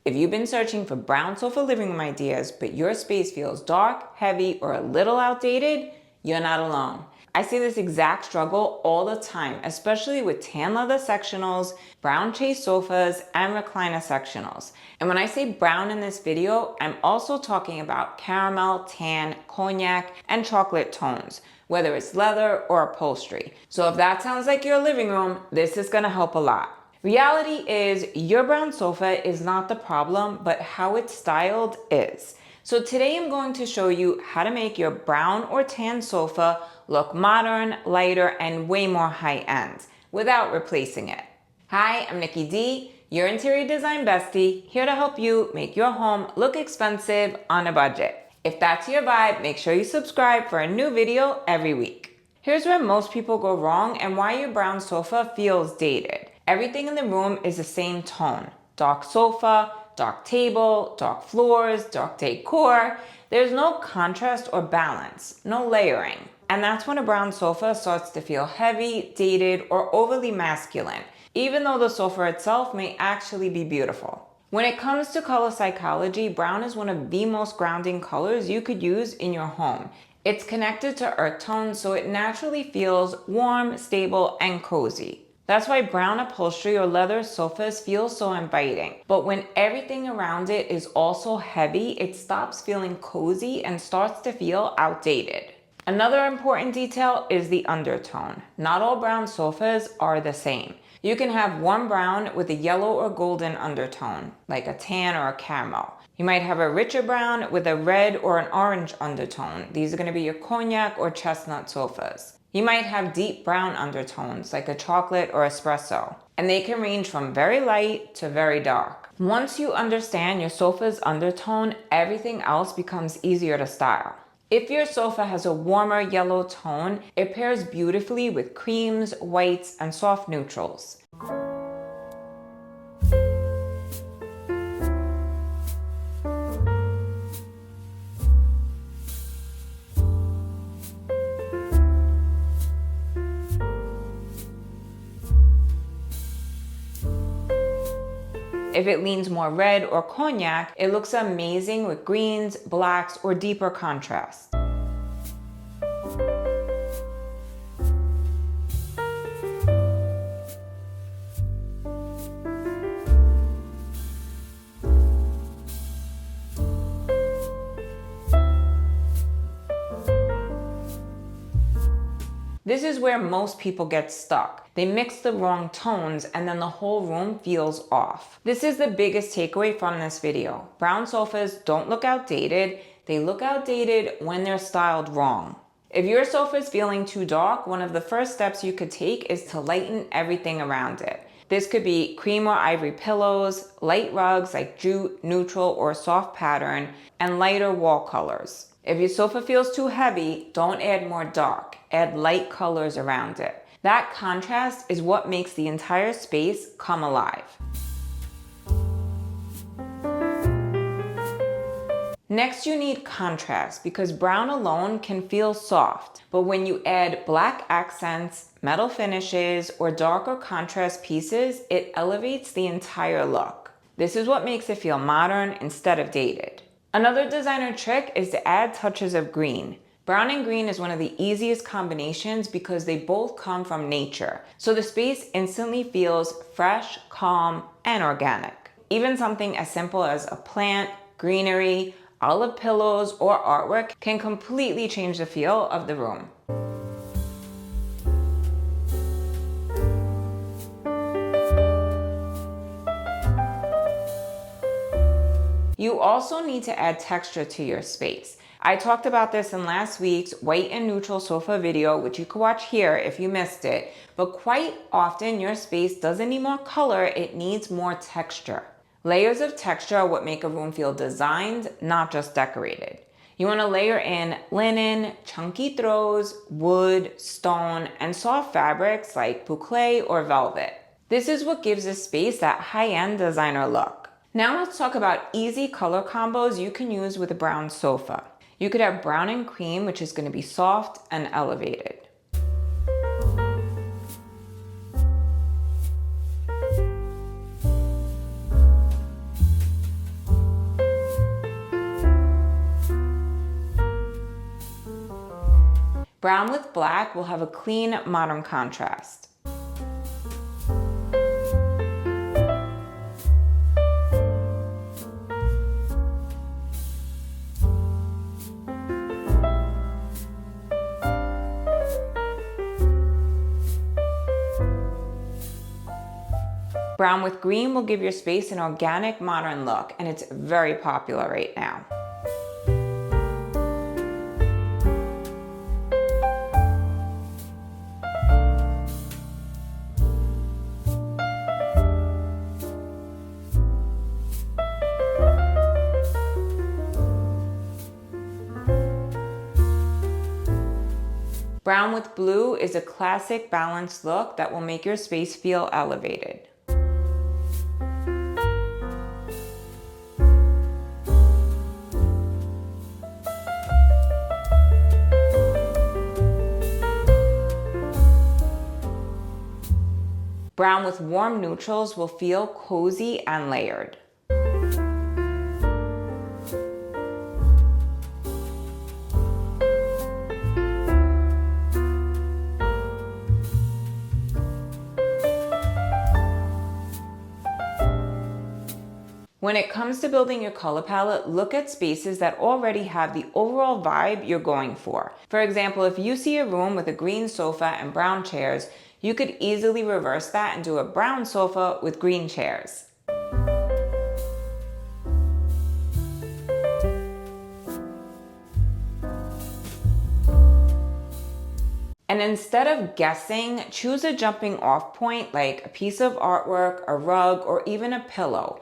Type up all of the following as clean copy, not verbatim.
If you've been searching for brown sofa living room ideas, but your space feels dark, heavy, or a little outdated, you're not alone. I see this exact struggle all the time, especially with tan leather sectionals, brown chase sofas, and recliner sectionals. And when I say brown in this video, I'm also talking about caramel, tan, cognac, and chocolate tones, whether it's leather or upholstery. So if that sounds like your living room, this is gonna help a lot. Reality is your brown sofa is not the problem, but how it's styled is. So today I'm going to show you how to make your brown or tan sofa look modern, lighter, and way more high-end without replacing it. Hi, I'm Nikki D, your interior design bestie, here to help you make your home look expensive on a budget. If that's your vibe, make sure you subscribe for a new video every week. Here's where most people go wrong and why your brown sofa feels dated. Everything in the room is the same tone. Dark sofa, dark table, dark floors, dark decor. There's no contrast or balance, no layering. And that's when a brown sofa starts to feel heavy, dated, or overly masculine, even though the sofa itself may actually be beautiful. When it comes to color psychology, brown is one of the most grounding colors you could use in your home. It's connected to earth tones, so it naturally feels warm, stable, and cozy. That's why brown upholstery or leather sofas feel so inviting. But when everything around it is also heavy, it stops feeling cozy and starts to feel outdated. Another important detail is the undertone. Not all brown sofas are the same. You can have warm brown with a yellow or golden undertone, like a tan or a caramel. You might have a richer brown with a red or an orange undertone. These are going to be your cognac or chestnut sofas. You might have deep brown undertones like a chocolate or espresso, and they can range from very light to very dark. Once you understand your sofa's undertone, everything else becomes easier to style. If your sofa has a warmer yellow tone, it pairs beautifully with creams, whites, and soft neutrals. If it leans more red or cognac, it looks amazing with greens, blacks, or deeper contrast. This is where most people get stuck. They mix the wrong tones and then the whole room feels off. This is the biggest takeaway from this video. Brown sofas don't look outdated. They look outdated when they're styled wrong. If your sofa is feeling too dark, one of the first steps you could take is to lighten everything around it. This could be cream or ivory pillows, light rugs like jute, neutral, or soft pattern, and lighter wall colors. If your sofa feels too heavy, don't add more dark. Add light colors around it. That contrast is what makes the entire space come alive. Next, you need contrast because brown alone can feel soft, but when you add black accents, metal finishes, or darker contrast pieces, it elevates the entire look. This is what makes it feel modern instead of dated. Another designer trick is to add touches of green. Brown and green is one of the easiest combinations because they both come from nature, so the space instantly feels fresh, calm, and organic. Even something as simple as a plant, greenery, olive pillows, or artwork can completely change the feel of the room. You also need to add texture to your space. I talked about this in last week's white and neutral sofa video, which you can watch here if you missed it, but quite often your space doesn't need more color, it needs more texture. Layers of texture are what make a room feel designed, not just decorated. You want to layer in linen, chunky throws, wood, stone, and soft fabrics like boucle or velvet. This is what gives a space that high-end designer look. Now let's talk about easy color combos you can use with a brown sofa. You could have brown and cream, which is going to be soft and elevated. Brown with black will have a clean, modern contrast. Brown with green will give your space an organic, modern look, and it's very popular right now. Brown with blue is a classic balanced look that will make your space feel elevated. Brown with warm neutrals will feel cozy and layered. When it comes to building your color palette, look at spaces that already have the overall vibe you're going for. For example, if you see a room with a green sofa and brown chairs, you could easily reverse that and do a brown sofa with green chairs. And instead of guessing, choose a jumping off point like a piece of artwork, a rug, or even a pillow.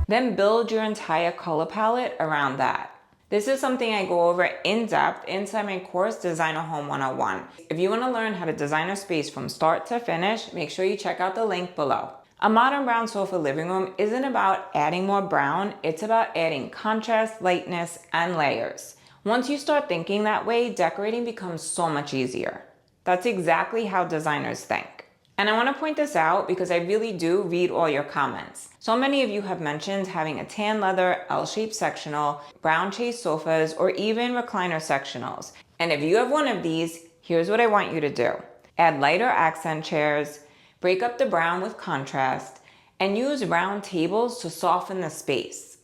Then build your entire color palette around that. This is something I go over in depth inside my course, Designer Home 101. If you want to learn how to design a space from start to finish, make sure you check out the link below. A modern brown sofa living room isn't about adding more brown, it's about adding contrast, lightness, and layers. Once you start thinking that way, decorating becomes so much easier. That's exactly how designers think. And I want to point this out because I really do read all your comments. So many of you have mentioned having a tan leather, L-shaped sectional, brown chase sofas, or even recliner sectionals. And if you have one of these, here's what I want you to do. Add lighter accent chairs, break up the brown with contrast, and use round tables to soften the space.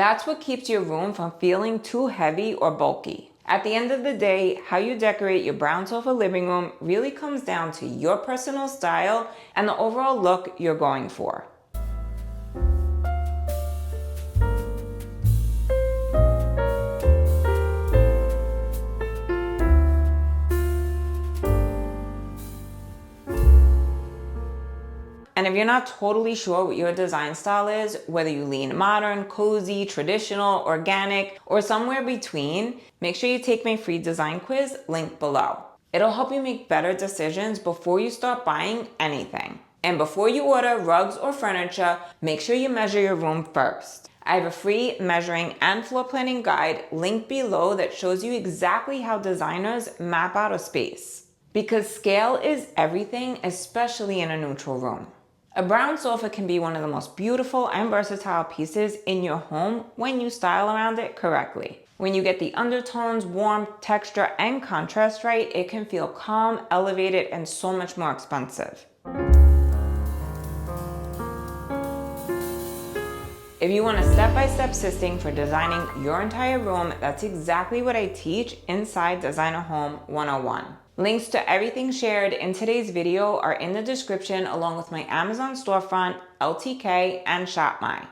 That's what keeps your room from feeling too heavy or bulky. At the end of the day, how you decorate your brown sofa living room really comes down to your personal style and the overall look you're going for. And if you're not totally sure what your design style is, whether you lean modern, cozy, traditional, organic, or somewhere between, make sure you take my free design quiz, link below. It'll help you make better decisions before you start buying anything. And before you order rugs or furniture, make sure you measure your room first. I have a free measuring and floor planning guide linked below that shows you exactly how designers map out a space. Because scale is everything, especially in a neutral room. A brown sofa can be one of the most beautiful and versatile pieces in your home when you style around it correctly. When you get the undertones, warmth, texture, and contrast right, it can feel calm, elevated, and so much more expensive. If you want a step-by-step system for designing your entire room, that's exactly what I teach inside Designer Home 101. Links to everything shared in today's video are in the description along with my Amazon storefront, LTK, and ShopMy.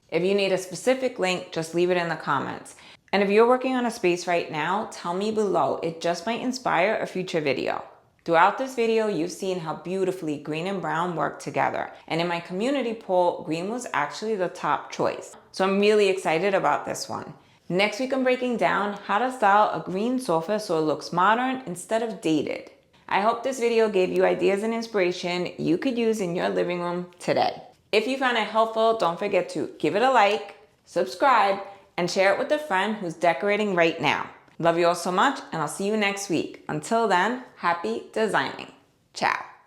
If you need a specific link, just leave it in the comments. And if you're working on a space right now, tell me below. It just might inspire a future video. Throughout this video, you've seen how beautifully green and brown work together. And in my community poll, green was actually the top choice. So I'm really excited about this one. Next week, I'm breaking down how to style a green sofa so it looks modern instead of dated. I hope this video gave you ideas and inspiration you could use in your living room today. If you found it helpful, don't forget to give it a like, subscribe, and share it with a friend who's decorating right now. Love you all so much, and I'll see you next week. Until then, happy designing. Ciao.